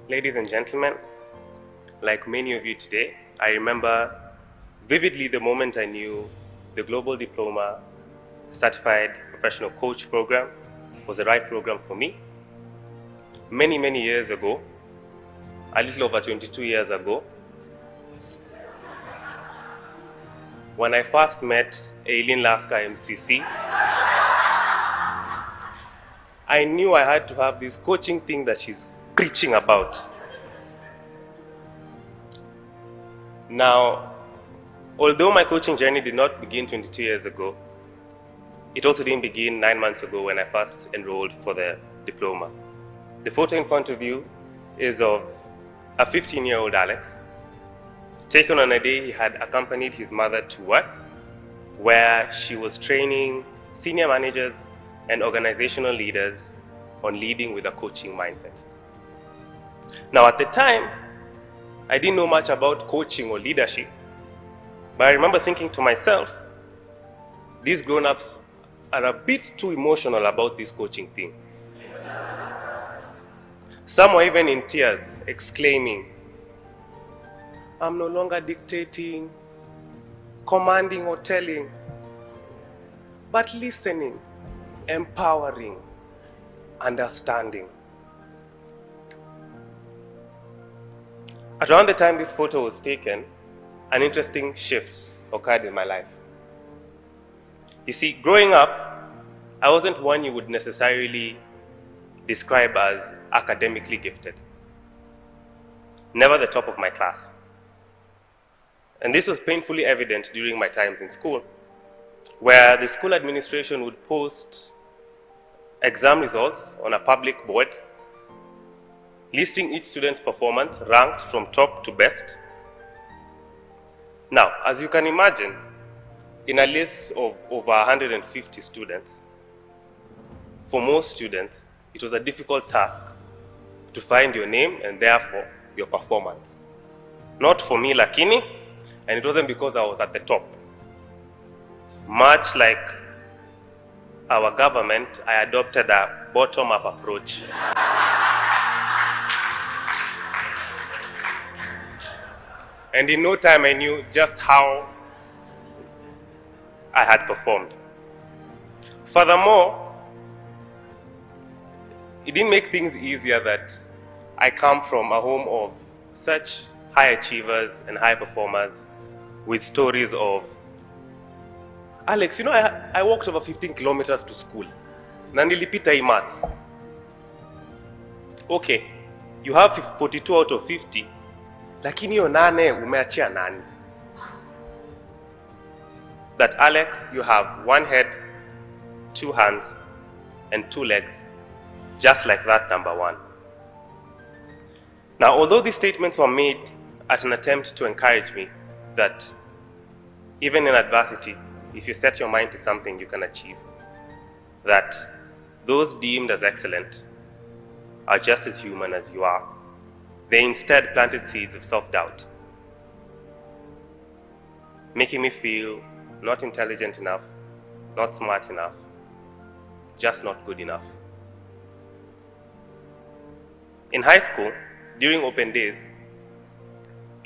Ladies and gentlemen, like many of you today, I remember vividly the moment I knew the Global Diploma Certified Professional Coach program was the right program for me. Many years ago, a little over 22 years ago, when I first met Aileen Laska MCC, I knew I had to have this coaching thing that she's preaching about. Now, although my coaching journey did not begin 22 years ago, it also didn't begin 9 months ago when I first enrolled for the diploma. The photo in front of you is of a 15-year-old Alex, taken on a day he had accompanied his mother to work, where she was training senior managers and organizational leaders on leading with a coaching mindset. Now, at the time, I didn't know much about coaching or leadership, but I remember thinking to myself, these grown-ups are a bit too emotional about this coaching thing. Some were even in tears, exclaiming, "I'm no longer dictating, commanding or telling, but listening, empowering, understanding." Around the time this photo was taken, an interesting shift occurred in my life. You see, growing up, I wasn't one you would necessarily describe as academically gifted. Never the top of my class. And this was painfully evident during my times in school, where the school administration would post exam results on a public board, listing each student's performance ranked from top to best. Now, as you can imagine, in a list of over 150 students, for most students, it was a difficult task to find your name and therefore your performance. Not for me, lakini, and it wasn't because I was at the top. Much like our government, I adopted a bottom-up approach. And in no time I knew just how I had performed. Furthermore, it didn't make things easier that I come from a home of such high achievers and high performers with stories of, "Alex, you know, I walked over 15 kilometers to school. Na nilipita hii maths." Okay, you have 42 out of 50, lakini hiyo 8 umeachia nani? That, "Alex, you have 1 head, 2 hands, and 2 legs, just like that number 1. Now, although these statements were made as an attempt to encourage me that even in adversity, if you set your mind to something, you can achieve, that those deemed as excellent are just as human as you are, they instead planted seeds of self-doubt, making me feel not intelligent enough, not smart enough, just not good enough. In high school, during open days,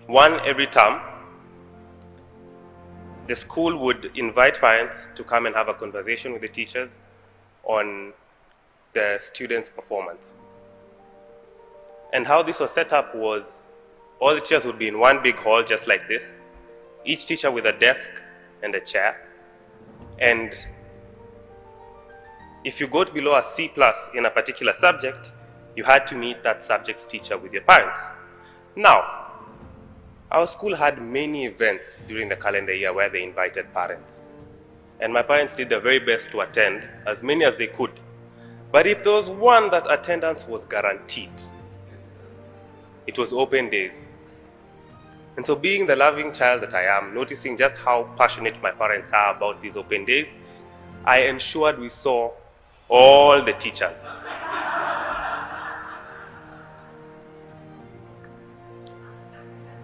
one every term, the school would invite parents to come and have a conversation with the teachers on the students' performance. And how this was set up was all the teachers would be in one big hall just like this, each teacher with a desk and a chair. And if you got below a C+ in a particular subject, you had to meet that subject's teacher with your parents. Now, our school had many events during the calendar year where they invited parents. And my parents did their very best to attend as many as they could. But if there was one that attendance was guaranteed, it was open days. And so, being the loving child that I am, noticing just how passionate my parents are about these open days, I ensured we saw all the teachers.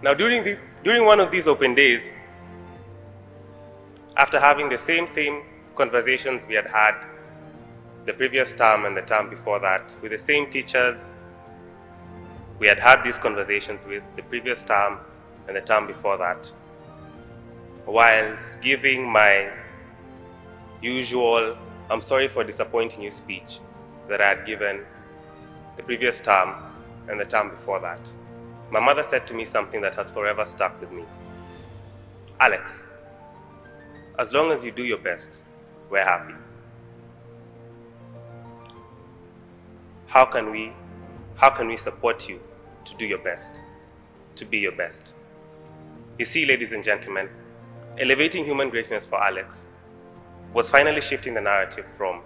Now, during one of these open days, after having the same conversations we had had the previous term and the term before that with the same teachers, We had had these conversations with the previous term and the term before that, whilst giving my usual "I'm sorry for disappointing you" speech that I had given the previous term and the term before that. My mother said to me something that has forever stuck with me. "Alex, as long as you do your best, we're happy. How can we support you to do your best, to be your best?" You see, ladies and gentlemen, elevating human greatness for Alex was finally shifting the narrative from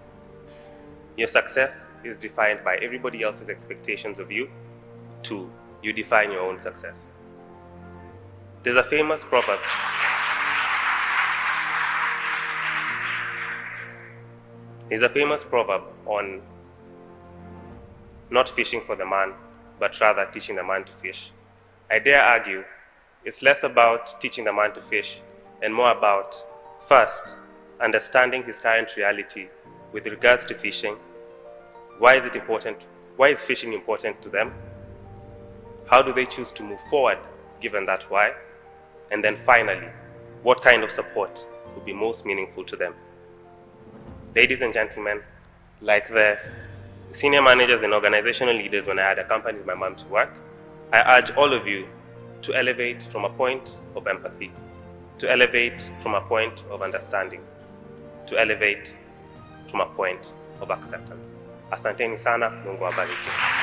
your success is defined by everybody else's expectations of you to you define your own success. There's a famous proverb. There's a famous proverb on not fishing for the man, but rather teaching the man to fish. I dare argue it's less about teaching the man to fish and more about, first, understanding his current reality with regards to fishing. Why is it important? Why is fishing important to them? How do they choose to move forward given that why? And then finally, what kind of support would be most meaningful to them? Ladies and gentlemen, like the senior managers and organizational leaders when I had accompanied my mom to work, I urge all of you to elevate from a point of empathy, to elevate from a point of understanding, to elevate from a point of acceptance. Asanteni sana, Mungu awabariki.